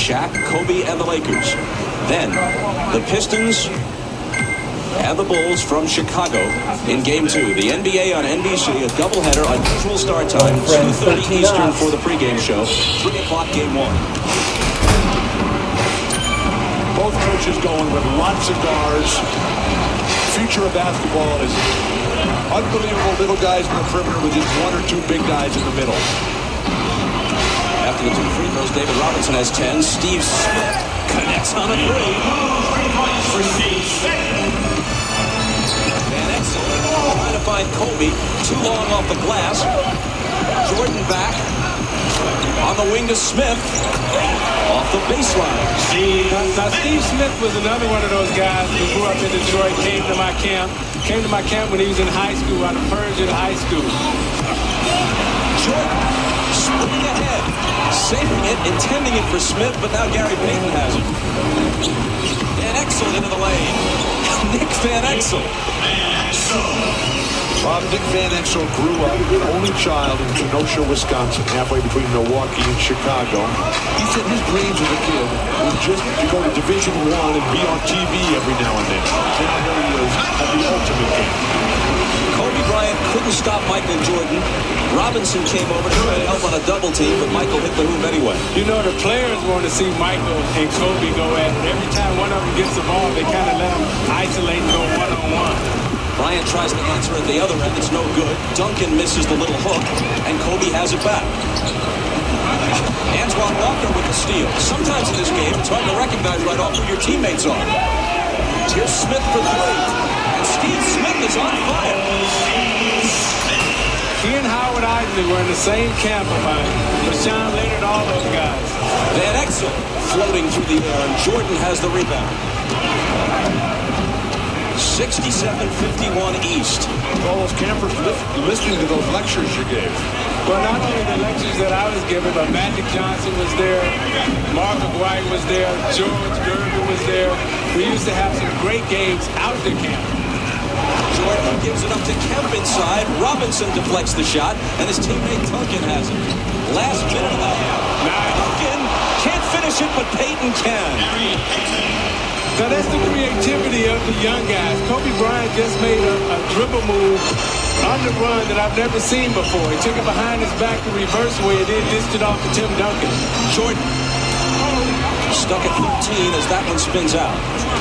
Shaq, Kobe, and the Lakers. Then the Pistons and the Bulls from Chicago in Game 2. The NBA on NBC, a doubleheader, unusual start time, 2:30 Eastern for the pregame show, 3 o'clock Game 1. Both coaches going with lots of guards. Future of basketball is unbelievable little guys in the perimeter with just 1 or 2 big guys in the middle. After the 2 free throws, David Robinson has 10. Steve Smith connects on a 3. For Steve Smith. Van Exel trying to find Kobe. Too long off the glass. Jordan back. On the wing to Smith. Off the baseline. Now, Steve Smith was another one of those guys who grew up in Detroit, came to my camp when he was in high school, out of Persian High School. Jordan spinning ahead. Saving it, intending it for Smith, but now Gary Payton has it. Van Exel into the lane. Nick Van Exel. Dick Van Exel grew up, only child in Kenosha, Wisconsin, halfway between Milwaukee and Chicago. He said his dreams as a kid was just to go to Division I and be on TV every now and then. Now here he is at the ultimate game. Kobe Bryant couldn't stop Michael Jordan. Robinson came over to try to help on a double team, but Michael hit the hoop anyway. You know, the players want to see Michael and Kobe go at it. Every time one of them gets the ball, they kind of let them isolate and go one-on-one. Bryant tries to answer at the other end. It's no good. Duncan misses the little hook, and Kobe has it back. Antoine Walker with the steal. Sometimes in this game, it's hard to recognize right off who your teammates are. Here's Smith for 3. And Steve Smith is on fire. He and Howard Isley were in the same camp of mine. Rashawn Leonard, all those guys. Van Exel floating through the air, and Jordan has the rebound. 67-51 East. All those campers listening to those lectures you gave. Well, not only the lectures that I was giving, but Magic Johnson was there, Mark McGuire was there, George Gervin was there. We used to have some great games out the camp. Jordan gives it up to Kemp inside. Robinson deflects the shot, and his teammate Duncan has it. Last minute of the half. Duncan can't finish it, but Payton can. Now that's the creativity of the young guys. Kobe Bryant just made a dribble move on the run that I've never seen before. He took it behind his back the reverse way and then dished it off to Tim Duncan. Jordan stuck at 13 as that one spins out.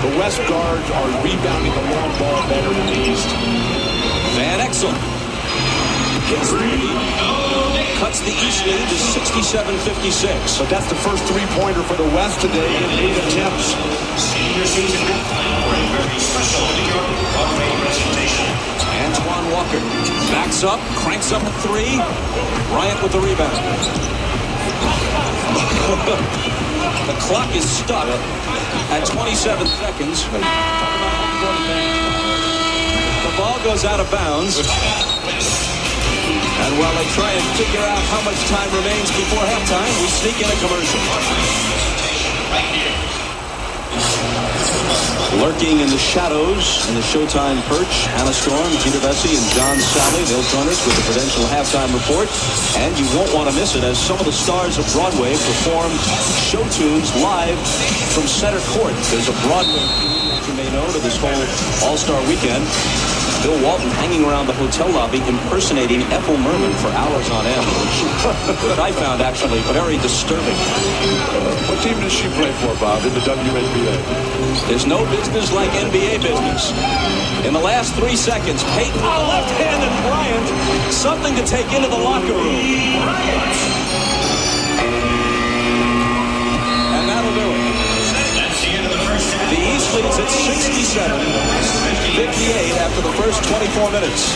The West guards are rebounding the long ball better than the East. Van Exel. His lead cuts the East lead to 67-56. But that's the first three-pointer for the West today in 8 attempts. Senior season halftime for a very special New York Broadway presentation. Antoine Walker backs up, cranks up a 3. Bryant with the rebound. The clock is stuck at 27 seconds. The ball goes out of bounds. And while they try and figure out how much time remains before halftime, we sneak in a commercial. Lurking in the shadows in the Showtime perch, Hannah Storm, Peter Bessie, and John Sally. They'll join us with the Prudential Halftime Report. And you won't want to miss it as some of the stars of Broadway perform show tunes live from center court. There's a Broadway theme that you may know to this whole All-Star weekend. Bill Walton hanging around the hotel lobby impersonating Ethel Merman for hours on end, which I found actually very disturbing. What team does she play for, Bob, in the WNBA? There's no business like NBA business. In the last 3 seconds, Payton on the left-handed Bryant, something to take into the locker room. And that'll do it. The East leads at 67-58 after the first 24 minutes.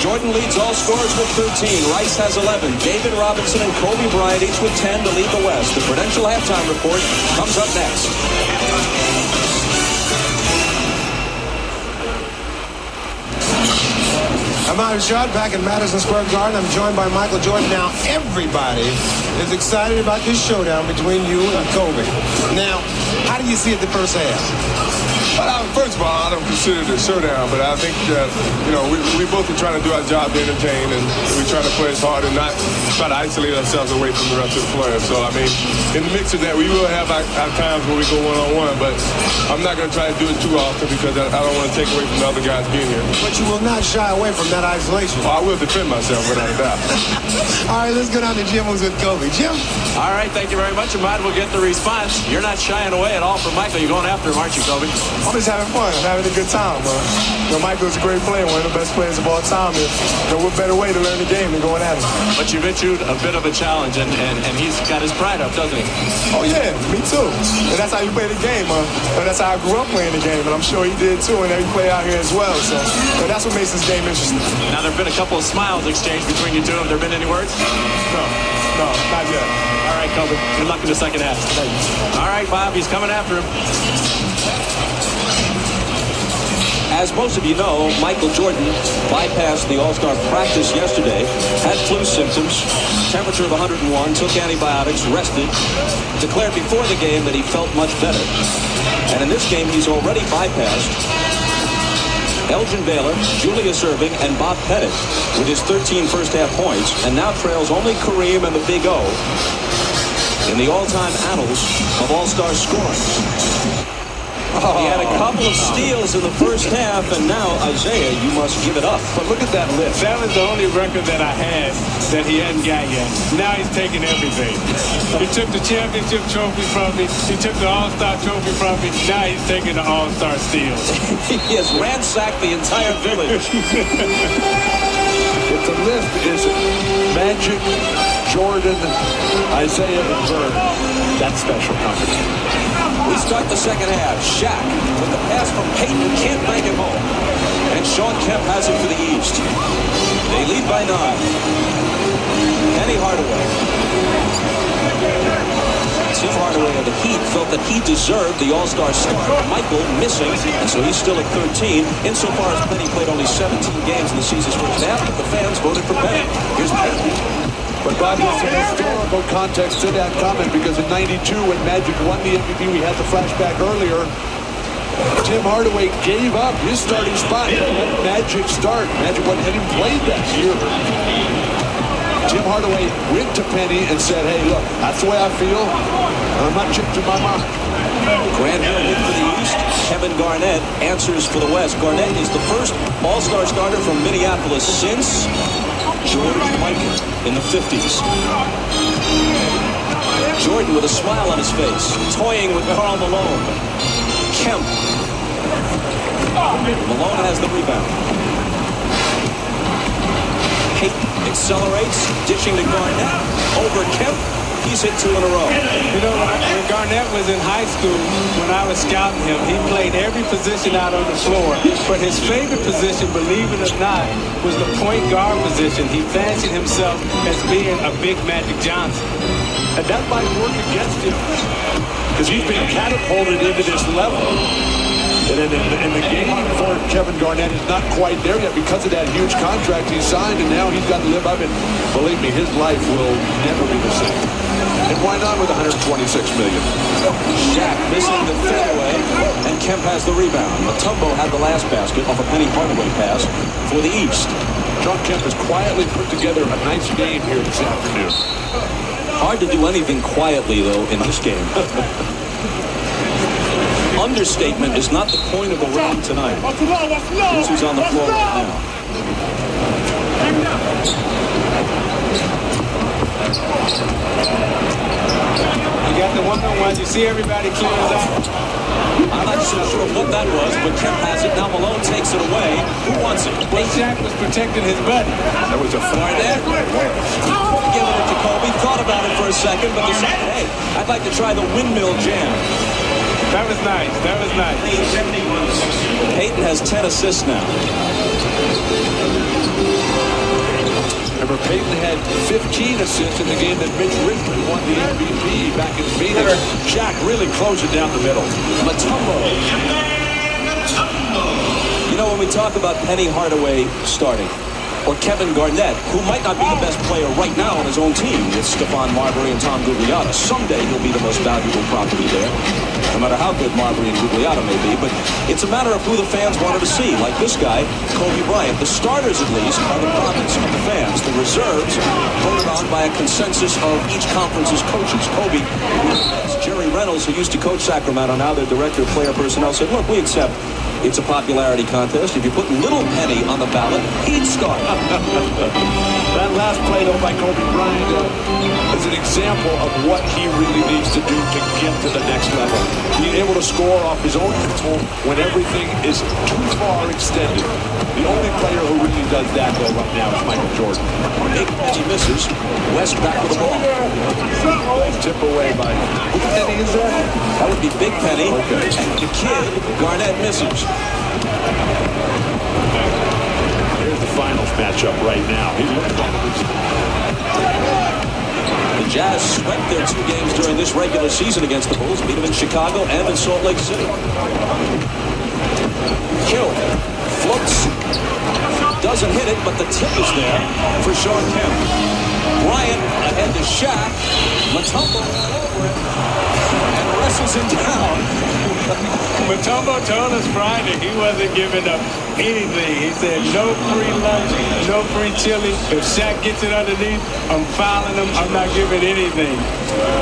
Jordan leads all scorers with 13. Rice has 11. David Robinson and Kobe Bryant each with 10 to lead the West. The Prudential Halftime Report comes up next. I'm Myron Shard back in Madison Square Garden. I'm joined by Michael Jordan. Now, everybody is excited about this showdown between you and Kobe. Now, how do you see it the first half? Well, first of all, I don't consider it a showdown, but I think that, we both are trying to do our job to entertain, and we try to play as hard and not try to isolate ourselves away from the rest of the players. So, I mean, in the mix of that, we will have our times where we go one-on-one, but I'm not going to try to do it too often because I don't want to take away from the other guys being here. But you will not shy away from that isolation. I will defend myself without a doubt. All right, let's go down to Jim who's with Kobe. Jim? All right, thank you very much. Ahmad will get the response. You're not shying away at all from Michael. You're going after him, aren't you, Kobe? I'm just having fun. I'm having a good time, man. Michael's a great player, one of the best players of all time. What better way to learn the game than going at him? But you've issued a bit of a challenge, and he's got his pride up, doesn't he? Oh, yeah, me too. And that's how you play the game, man. And that's how I grew up playing the game, and I'm sure he did too, and every player out here as well. So that's what makes this game interesting. Now, there have been a couple of smiles exchanged between you two. Have there been any words? No, not yet. All right, Kobe. Good luck in the second half. All right, Bob, he's coming after him. As most of you know, Michael Jordan bypassed the All-Star practice yesterday, had flu symptoms, temperature of 101, took antibiotics, rested, declared before the game that he felt much better. And in this game, he's already bypassed Elgin Baylor, Julius Erving, and Bob Pettit with his 13 first-half points, and now trails only Kareem and the Big O in the all-time annals of All-Star scoring. He had a couple of steals in the first half, and now, Isaiah, you must give it up. But look at that list. That was the only record that I had that he hadn't got yet. Now he's taking everything. He took the championship trophy from me. He took the All-Star trophy from me. Now he's taking the All-Star steals. He has ransacked the entire village. If the list is Magic, Jordan, Isaiah, and Bird, that's special company. We start the second half. Shaq with the pass from Peyton, can't bring him home. And Sean Kemp has it for the East. They lead by 9. Penny Hardaway. Tim Hardaway of the Heat felt that he deserved the All-Star start. Michael missing, and so he's still at 13. Insofar as Penny played only 17 games in the season's first half, but the fans voted for Penny. Here's Peyton. But Bob, there's some historical context to that comment because in '92 when Magic won the MVP, we had the flashback earlier. Tim Hardaway gave up his starting spot to let Magic start. Magic wasn't having played that year. Tim Hardaway went to Penny and said, hey, look, that's the way I feel, and I'm not changing my mind. Grant Hill in for the East. Kevin Garnett answers for the West. Garnett is the first All-Star starter from Minneapolis since George Mikan in the 50s. Jordan with a smile on his face, toying with Karl Malone. Kemp. Malone has the rebound. Peyton accelerates, dishing to Garnett. Over Kemp. He's hit 2 in a row. You know, when Garnett was in high school, when I was scouting him, he played every position out on the floor. But his favorite position, believe it or not, was the point guard position. He fancied himself as being a big Magic Johnson. And that might work against him because he's been catapulted into this level. And in the game for Kevin Garnett is not quite there yet because of that huge contract he signed, and now he's got to live up. And believe me, his life will never be the same. And why not with $126 million? Shaq missing the fadeaway, and Kemp has the rebound. Mutombo had the last basket off a Penny Hardaway pass for the East. John Kemp has quietly put together a nice game here this afternoon. Hard to do anything quietly, though, in this game. Understatement is not the point of the round tonight. Here's who's on the floor right now. You got the one-on-one. You see everybody clears out. I'm not so sure what that was, but Kemp has it. Now Malone takes it away. Who wants it? Well, Shaq was protecting his buddy. That was a Garnett. Giving it to Kobe. Thought about it for a second, but decided, hey, I'd like to try the windmill jam. That was nice. That was nice. Peyton has 10 assists now. Remember, Peyton had 15 assists in the game that Mitch Richmond won the MVP back in Phoenix. Shaq really closed it down the middle. Mutombo. You know, when we talk about Penny Hardaway starting, or or Kevin Garnett, who might not be the best player right now on his own team with Stephon Marbury and Tom Gugliotta. Someday he'll be the most valuable property there, no matter how good Marbury and Gugliotta may be. But it's a matter of who the fans wanted to see, like this guy, Kobe Bryant. The starters, at least, are the province of the fans. The reserves voted on by a consensus of each conference's coaches. Kobe, Jerry Reynolds, who used to coach Sacramento, now their director of player personnel, said, look, we accept it's a popularity contest. If you put Little Penny on the ballot, he'd start. That last play, though, by Kobe Bryant is an example of what he really needs to do to get to the next level. Being able to score off his own control when everything is too far extended. The only player who really does that, though, right now is Michael Jordan. Big Penny misses. West back with the ball. Tip away by... Which Penny is that? That would be Big Penny. Okay. And the kid, Garnett, misses. Here's the finals matchup right now. The Jazz swept their 2 games during this regular season against the Bulls. Beat them in Chicago and in Salt Lake City. Hill floats. Doesn't hit it, but the tip is there for Sean Kemp. Bryant ahead to Shaq. Mutombo all over it and wrestles him down. Mutombo told us Friday he wasn't giving up anything. He said no free lunch, no free chili. If Shaq gets it underneath, I'm fouling him. I'm not giving anything.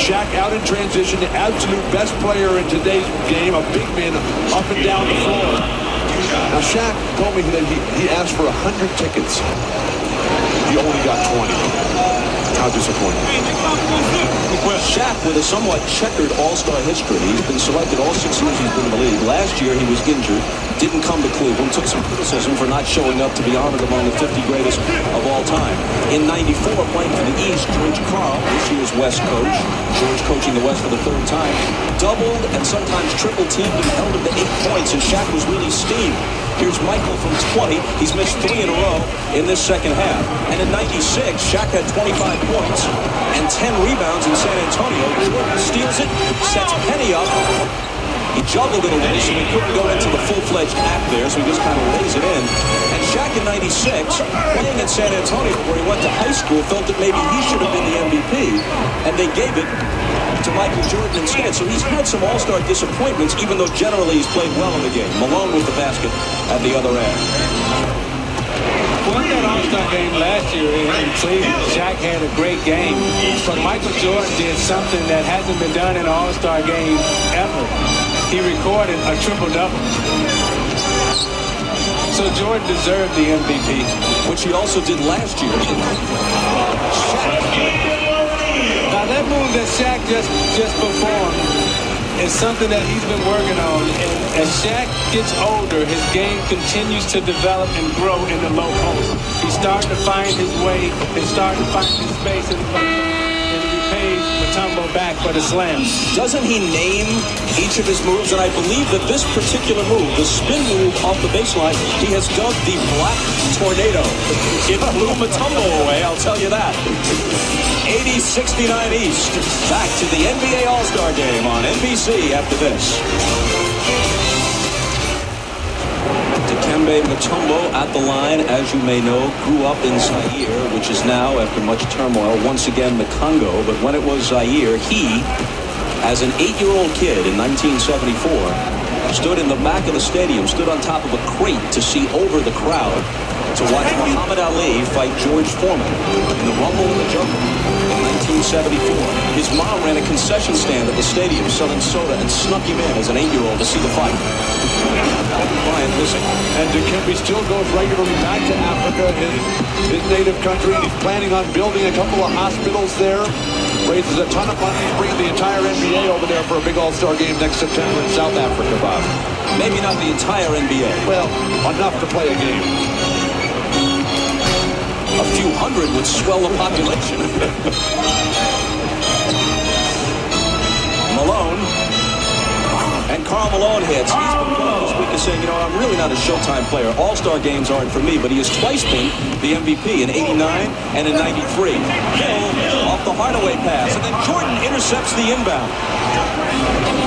Shaq out in transition, the absolute best player in today's game, a big man up and down the floor. Now Shaq told me that he asked for 100 tickets. He only got 20. How disappointing. Well, Shaq, with a somewhat checkered all-star history, he's been selected all 6 years he's been in the league. Last year he was injured, didn't come to Cleveland, took some criticism for not showing up to be honored among the 50 greatest of all time. In '94, playing for the East, George Karl, this year's West coach, George coaching the West for the 3rd time, doubled and sometimes triple teamed and held him to 8 points, and Shaq was really steamed. Here's Michael from 20. He's missed 3 in a row in this second half. And in '96, Shaq had 25 points and 10 rebounds in San Antonio. Jordan steals it, sets Penny up. He juggled it away, so he couldn't go into the full-fledged act there, so he just kind of lays it in. And Shaq in '96, playing in San Antonio where he went to high school, felt that maybe he should have been the MVP, and they gave it to Michael Jordan instead. So he's had some all-star disappointments, even though generally he's played well in the game. Malone with the basket at the other end. Won that All-Star game last year in Cleveland. Shaq had a great game, but Michael Jordan did something that hasn't been done in an All-Star game ever. He recorded a triple-double. So Jordan deserved the MVP, which he also did last year. Now that move that Shaq just performed is something that he's been working on. And as Shaq gets older, his game continues to develop and grow in the low post. He's starting to find his way. He's starting to find his space in the low post. And he pays Mutombo back for the slam. Doesn't he name each of his moves? And I believe that this particular move, the spin move off the baseline, he has dubbed the Black Tornado. It blew Mutombo away, I'll tell you that. 80-69 East. Back to the NBA All-Star Game on NBC after this. Dikembe Mutombo at the line, as you may know, grew up in Zaire, which is now, after much turmoil, once again the Congo. But when it was Zaire, he, as an 8-year-old kid in 1974, stood in the back of the stadium, stood on top of a crate to see over the crowd to watch Muhammad Ali fight George Foreman in the Rumble in the Jungle in 1974. His mom ran a concession stand at the stadium selling soda and snuck him in as an 8-year-old to see the fight. Bryant missing. And Dikembe still goes regularly back to Africa, his native country, and he's planning on building a couple of hospitals there. Raises a ton of money. He's bringing the entire NBA over there for a big All-Star game next September in South Africa, Bob. Maybe not the entire NBA. Well, enough to play a game. A few hundred would swell the population. Malone. And Karl Malone hits. He's been going this week and saying, you know, I'm really not a Showtime player. All-Star games aren't for me, but he has twice been the MVP in '89 and in '93. Hill off off the Hardaway pass, and then Jordan intercepts the inbound.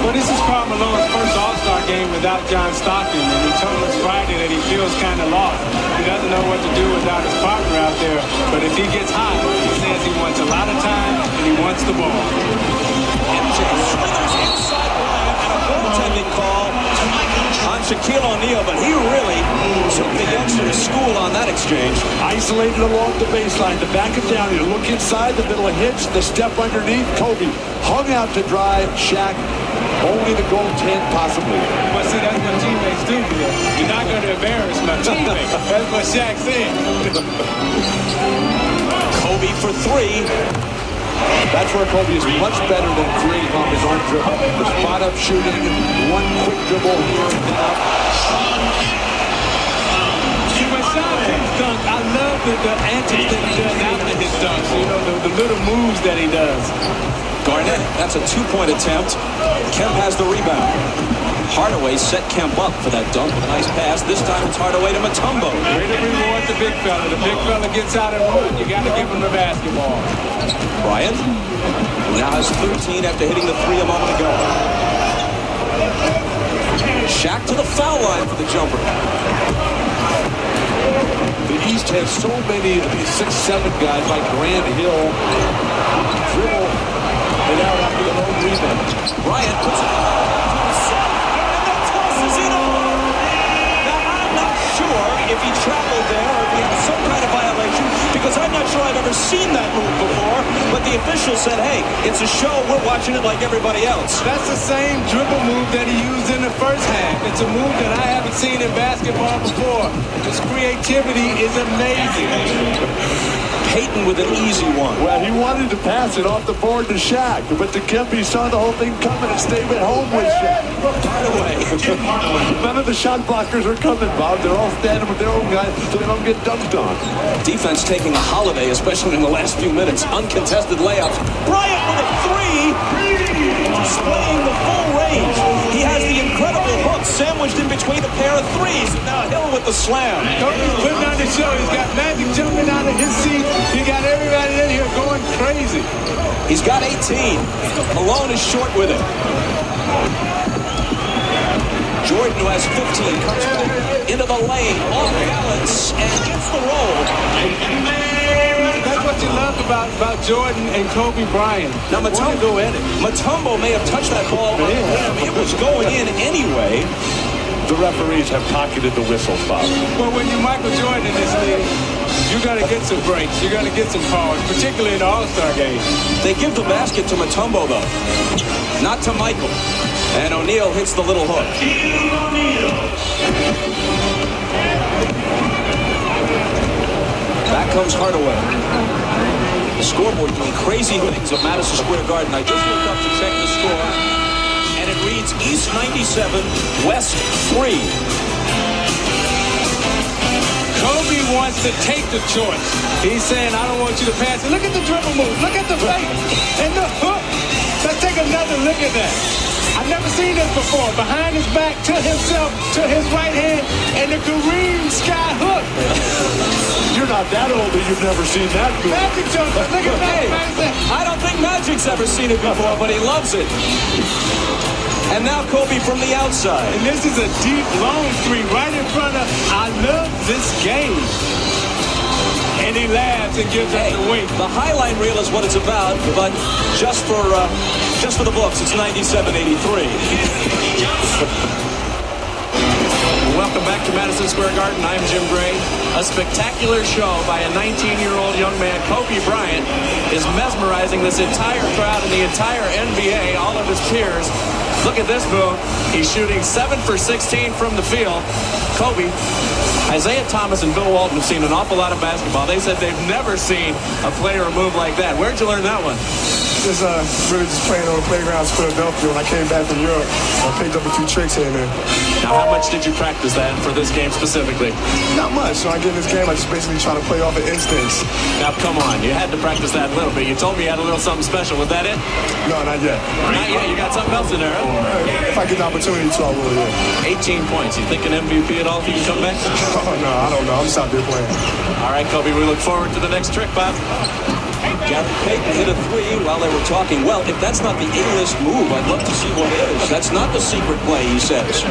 Well, this is Karl Malone's first All-Star game without John Stockton, and he told us Friday that he feels kind of lost. He doesn't know what to do without his partner out there, but if he gets hot, he says he wants a lot of time and he wants the ball. MJ slithers inside Bryant, and a goaltending call on Shaquille O'Neal, but he really took the youngster to school on that exchange. Isolated along the baseline to back him down. You look inside the middle of Hitch, the step underneath. Kobe hung out to dry. Shaq, only the goaltend possibly. But see, that's what teammates do here. You're not going to embarrass my teammate. That's what Shaq said. Kobe for three. That's where Kobe is much better than creating on his own dribble. The spot-up shooting, one quick dribble here and there. See, when Sean Kemp's dunk, I love the antics that he does after his dunks. You know, the little moves that he does. Garnett, that's a two-point attempt. Kemp has the rebound. Hardaway set Kemp up for that dunk with a nice pass. This time it's Hardaway to Mutombo. Way to reward the big fella. The big fella gets out and run. You got to give him the basketball. Bryant, who now has 13 after hitting the three a moment ago. Shaq to the foul line for the jumper. The East has so many of these 6'7" guys like Grant Hill. Dribble it out after the own rebound. Bryant puts it to the set, and then tosses it over. Now, I'm not sure if he traveled there or if he had some kind of violation, because I'm not sure I've ever seen that move before, but the official said, hey, it's a show, we're watching it like everybody else. That's the same dribble move that he used in the first half. It's a move that I haven't seen in basketball before. His creativity is amazing. Peyton with an easy one. Well, he wanted to pass it off the board to Shaq, but to Kemp, he saw the whole thing coming and stayed at home with Shaq. Hardaway. None of the shot blockers are coming, Bob. They're all standing with their own guys so they don't get dunked on. Defense taking a holiday, especially in the last few minutes. Uncontested layups. Bryant with a three. Displaying the full range. He has the incredible hook sandwiched in between a pair of threes. And now Hill with the slam. Kobe's putting on the show. He's got Magic jumping out of his seat. He got everybody in here going crazy. He's got 18. Malone is short with it. Jordan, who has 15, comes back into the lane, off balance, and gets the roll. That's what you love about Jordan and Kobe Bryant. Now, Mutombo may have touched that ball on the rim. It was going in anyway. The referees have pocketed the whistles, Bob. Well, when you're Michael Jordan in this league, you got to get some breaks. You got to get some calls, particularly in the All-Star game. They give the basket to Mutombo, though, not to Michael. And O'Neal hits the little hook. Back comes Hardaway. The scoreboard doing crazy things at Madison Square Garden. I just looked up to check the score, and it reads East 97, West 3. Kobe wants to take the choice. He's saying, I don't want you to pass it. Look at the dribble move. Look at the fake. And the hook. Let's take another look at that. I've never seen this before. Behind his back, to himself, to his right hand, and the Kareem sky hook. You're not that old that you've never seen that move. Magic jumper. Look at that. I don't think Magic's ever seen it before, but he loves it. And now Kobe from the outside. And this is a deep, long three right in front of, I love this game. And he laughs and gives us a wink. The highlight reel is what it's about, but just for the books, it's 97-83. Welcome back to Madison Square Garden. I'm Jim Gray. A spectacular show by a 19-year-old young man, Kobe Bryant, is mesmerizing this entire crowd and the entire NBA, all of his peers. Look at this move. He's shooting 7 for 16 from the field. Kobe, Isaiah Thomas and Bill Walton have seen an awful lot of basketball. They said they've never seen a player move like that. Where'd you learn that one? Just really just playing on the playgrounds in Philadelphia. When I came back from Europe, I picked up a few tricks here and there. Now, how much did you practice that for this game specifically? Not much. So I get in this game, I just basically try to play off of instincts. Now, come on. You had to practice that a little bit. You told me you had a little something special. Was that it? No, not yet. Not yet. You got something else in there, huh? If I get the opportunity to, I will, yeah. 18 points. You think an MVP at all if you can come back? Oh, no, I don't know. I'm just out there playing. All right, Kobe. We look forward to the next trick, Bob. Gary Payton hit a three while they were talking. Well, if that's not the A-list move, I'd love to see what is. That's not the secret play, he says.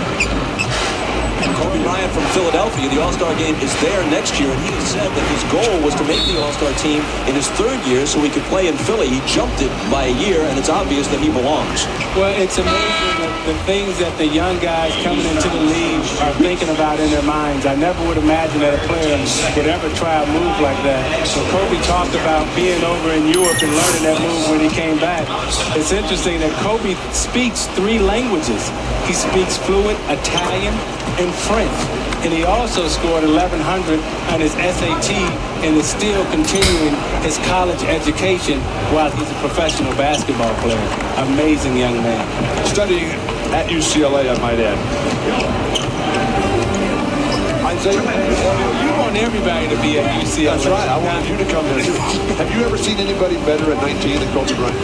Kobe Bryant from Philadelphia, the All-Star game is there next year, and he has said that his goal was to make the All-Star team in his third year so he could play in Philly. He jumped it by a year, and it's obvious that he belongs. Well, it's amazing the things that the young guys coming into the league are thinking about in their minds. I never would imagine that a player would ever try a move like that. So Kobe talked about being over in Europe and learning that move when he came back. It's interesting that Kobe speaks 3 languages. He speaks fluent Italian and French. And he also scored 1,100 on his SAT and is still continuing his college education while he's a professional basketball player. Amazing young man. Studying at UCLA, I might add. You want everybody to be at UCLA. That's right. I wanted you to come there too. Have you ever seen anybody better at 19 than Kobe Bryant?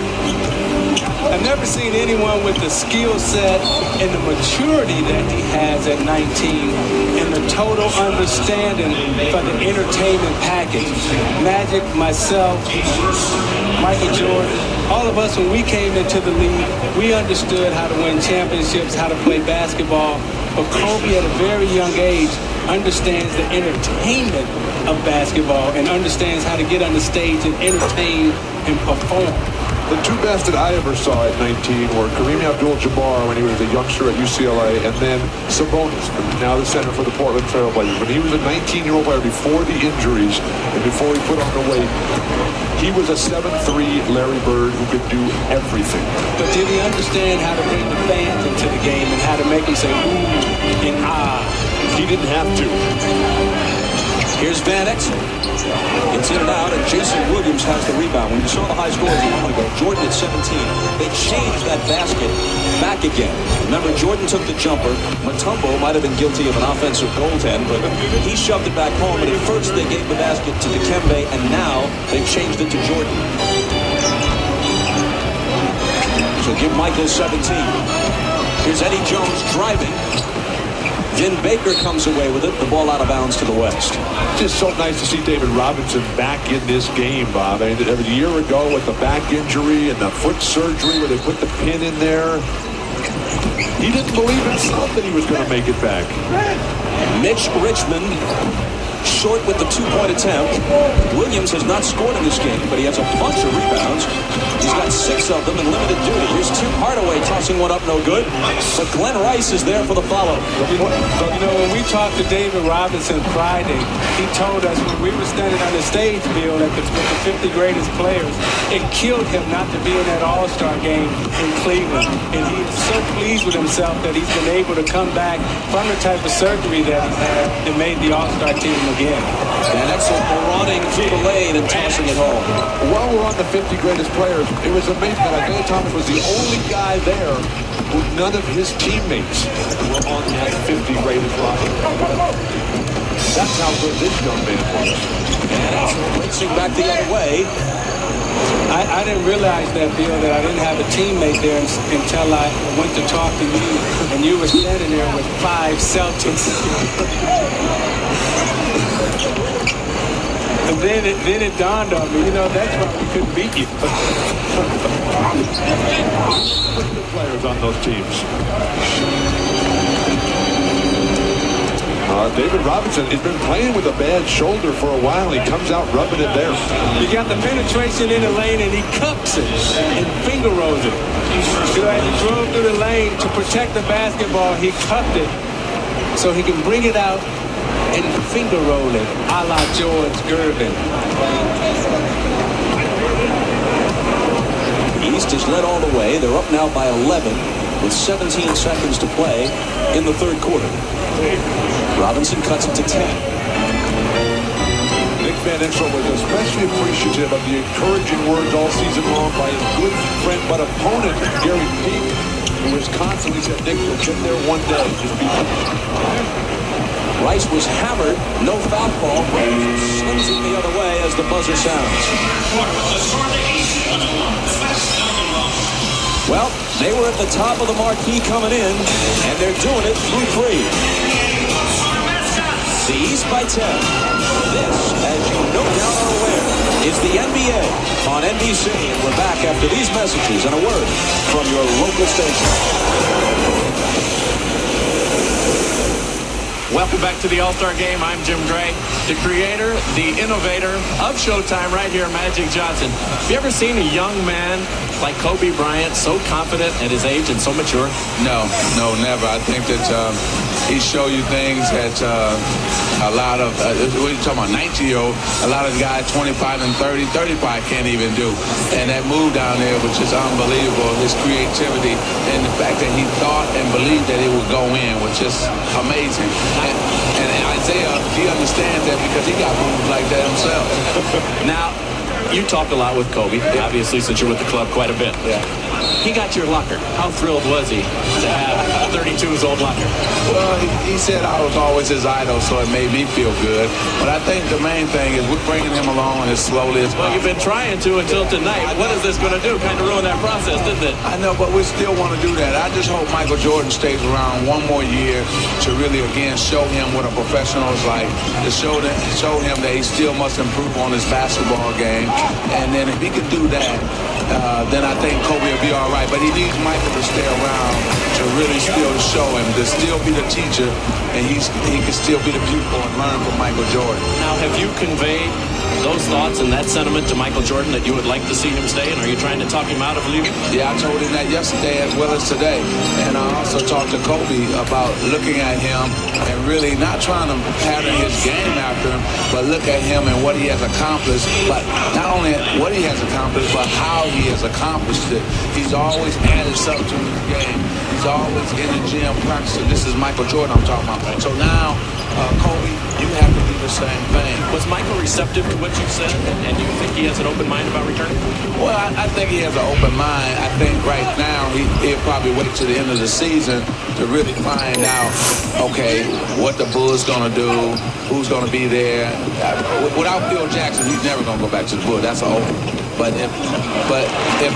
I've never seen anyone with the skill set and the maturity that he has at 19 and the total understanding for the entertainment package. Magic, myself, Michael Jordan, all of us, when we came into the league, we understood how to win championships, how to play basketball. But Kobe, at a very young age, understands the entertainment of basketball and understands how to get on the stage and entertain and perform. The 2 best that I ever saw at 19 were Kareem Abdul-Jabbar when he was a youngster at UCLA, and then Sabonis, now the center for the Portland Trail Blazers. When he was a 19-year-old player before the injuries and before he put on the weight, he was a 7'3" Larry Bird who could do everything. But did he understand how to bring the fans into the game and how to make them say ooh and ah? He didn't have to. Here's Van Exel. It's in and out, and Jason Williams has the rebound. When you saw the high scores a moment ago, Jordan at 17. They changed that basket back again. Remember, Jordan took the jumper. Mutombo might have been guilty of an offensive goaltend, but he shoved it back home. And at first, they gave the basket to Dikembe, and now they've changed it to Jordan. So give Michael 17. Here's Eddie Jones driving. Vin Baker comes away with it. The ball out of bounds to the west. Just so nice to see David Robinson back in this game, Bob. I mean, a year ago with the back injury and the foot surgery where they put the pin in there, he didn't believe himself that he was going to make it back. Mitch Richmond short with the 2-point attempt. Williams has not scored in this game, but he has a bunch of rebounds. He's got 6 of them in limited duty. Here's Tim Hardaway tossing one up, no good. But Glenn Rice is there for the follow. You know, when we talked to David Robinson Friday, he told us when we were standing on the stage, Bill, with the 50 greatest players, it killed him not to be in that All-Star game in Cleveland. And he's so pleased with himself that he's been able to come back from the type of surgery that he had and made the All-Star team again. Van Exel running through the lane and tossing it home. While we're on the 50 greatest players, it was amazing that Isaiah Thomas was the only guy there who none of his teammates were on that 50 greatest roster. That's how good this young man was. Van Exel racing back the other way. I didn't realize that, Bill, that I didn't have a teammate there until I went to talk to you, and you were standing there with 5 Celtics. And then it dawned on me, that's why we couldn't beat you. The players on those teams. David Robinson has been playing with a bad shoulder for a while. He comes out rubbing it there. He got the penetration in the lane, and he cups it and finger rolls it. As he drove through the lane to protect the basketball, he cupped it so he can bring it out and finger roll it, a la George Gervin. East has led all the way. They're up now by 11 with 17 seconds to play in the third quarter. Robinson cuts it to 10. Nick Van Exel was especially appreciative of the encouraging words all season long by his good friend but opponent, Gary Payton, who was constantly said, Nick, you'll get there one day. Just be Rice was hammered, no foul call, slings it the other way as the buzzer sounds. Well, they were at the top of the marquee coming in, and they're doing it through 3. The East by 10. This, as you no doubt are aware, is the NBA on NBC, and we're back after these messages and a word from your local station. Welcome back to the All-Star Game. I'm Jim Gray, the creator, the innovator of Showtime right here, Magic Johnson. Have you ever seen a young man like Kobe Bryant, so confident at his age and so mature? No, never. I think that he show you things that a lot of, what are you talking about, 19-year-old, a lot of guys 25 and 30, 35 can't even do. And that move down there, which is unbelievable, his creativity and the fact that he thought and believed that it would go in was just amazing. And Isaiah, he understands that because he got moves like that himself. Now, you talk a lot with Kobe, obviously, since you're with the club quite a bit. Yeah. He got your locker. How thrilled was he to have 32's old locker? Well, he said I was always his idol, so it made me feel good. But I think the main thing is we're bringing him along as slowly as possible. Well, you've been trying to until tonight. What is this going to do? Kind of ruin that process, didn't it? I know, but we still want to do that. I just hope Michael Jordan stays around one more year to really, again, show him what a professional is like, to show him that he still must improve on his basketball game. And then if he can do that, then I think Kobe will be all right. But he needs Michael to stay around to really still show him, to still be the teacher, and he can still be the pupil and learn from Michael Jordan. Now, have you conveyed those thoughts and that sentiment to Michael Jordan that you would like to see him stay? And are you trying to talk him out of leaving? Yeah, I told him that yesterday as well as today. And I also talked to Kobe about looking at him and really not trying to pattern his game after him, but look at him and what he has accomplished. But not only what he has accomplished, but how he has accomplished it. He's always added something to his game. He's always in the gym practicing. This is Michael Jordan I'm talking about. So now, Kobe, you have to do the same thing. Was Michael receptive to what you said, and you think he has an open mind about returning? Well, I think he has an open mind. I think right now he'll probably wait to the end of the season to really find out, okay, what the Bulls going to do, who's going to be there. Without Phil Jackson, he's never going to go back to the Bulls. That's over. But if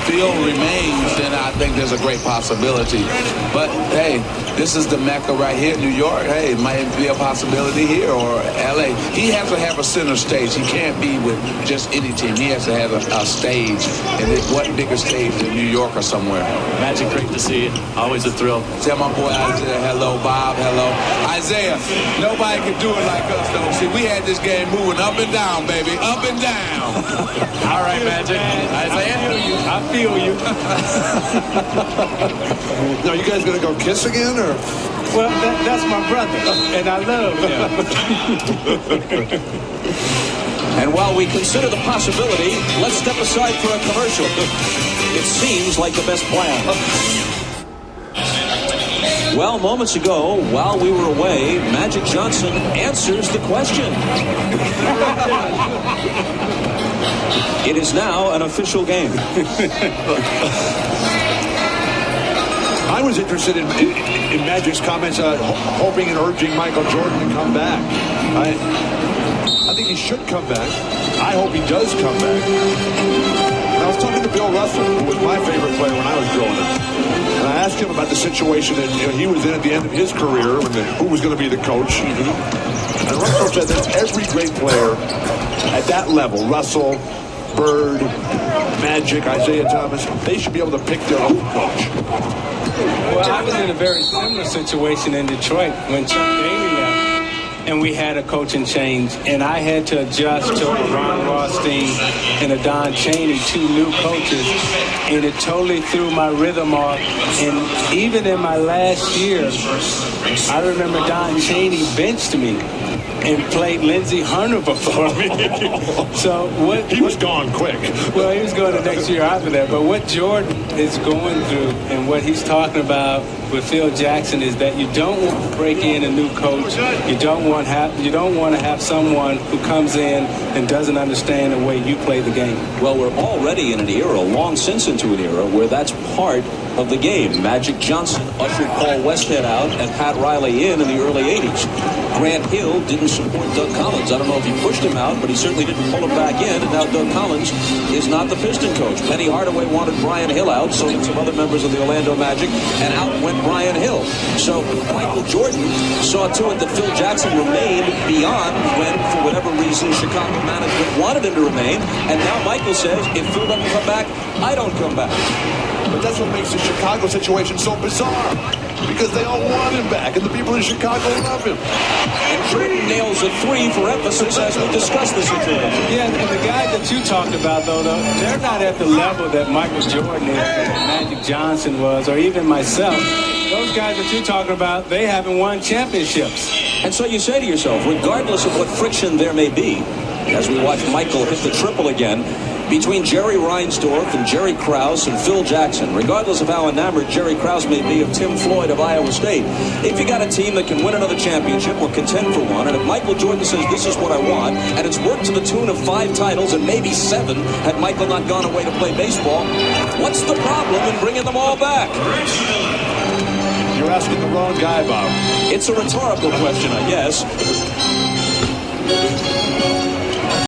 Phil remains, then I think there's a great possibility. But, hey, this is the Mecca right here, New York. Hey, it might be a possibility here or L.A. He has to have a center stage. He can't be with just any team. He has to have a stage. And what bigger stage than New York or somewhere? Magic, great to see you. Always a thrill. Tell my boy Isaiah, hello, Bob, hello. Isaiah, nobody can do it like us, though. See, we had this game moving up and down, baby, up and down. All right, Magic. Isaiah, I feel you. Now, you guys going to go kiss again, or? Well, that's my brother, and I love him. And while we consider the possibility, let's step aside for a commercial. It seems like the best plan. Well, moments ago, while we were away, Magic Johnson answers the question. It is now an official game. I was interested in Magic's comments, hoping and urging Michael Jordan to come back. I think he should come back. I hope he does come back. I was talking to Bill Russell, who was my favorite player when I was growing up. And I asked him about the situation that he was in at the end of his career, who was going to be the coach. And Russell said that every great player at that level, Russell, Bird, Magic, Isaiah Thomas, they should be able to pick their own coach. Well, I was in a very similar situation in Detroit when Chuck Daly left, and we had a coaching change, and I had to adjust to a Ron Rothstein and a Don Chaney, two new coaches, and it totally threw my rhythm off. And even in my last year, I remember Don Chaney benched me and played Lindsey Hunter before me. So he was gone quick. Well, he was going the next year after that. But what Jordan is going through and what he's talking about with Phil Jackson is that you don't want to break in a new coach. You don't want to have someone who comes in and doesn't understand the way you play the game. Well, we're already in an era, long since into an era, where that's part of the game. Magic Johnson ushered Paul Westhead out and Pat Riley in the early 80s. Grant Hill didn't support Doug Collins. I don't know if he pushed him out, but he certainly didn't pull him back in. And now Doug Collins is not the Piston coach. Penny Hardaway wanted Brian Hill out, so did some other members of the Orlando Magic, and out went Brian Hill. So Michael Jordan saw to it that Phil Jackson remained beyond when, for whatever reason, Chicago management wanted him to remain. And now Michael says, if Phil doesn't come back, I don't come back. But that's what makes the Chicago situation so bizarre. Because they all want him back, and the people in Chicago love him. And Jordan nails a three for emphasis as we discuss the situation. Yeah, and the guys that you talked about, though, they're not at the level that Michael Jordan is, that Magic Johnson was, or even myself. Those guys that you're talking about, they haven't won championships. And so you say to yourself, regardless of what friction there may be, as we watch Michael hit the triple again, between Jerry Reinsdorf and Jerry Krause and Phil Jackson, regardless of how enamored Jerry Krause may be of Tim Floyd of Iowa State, if you got a team that can win another championship or contend for one, and if Michael Jordan says this is what I want, and it's worked to the tune of 5 titles and maybe 7 had Michael not gone away to play baseball, what's the problem in bringing them all back? You're asking the wrong guy, Bob. It's a rhetorical question, I guess.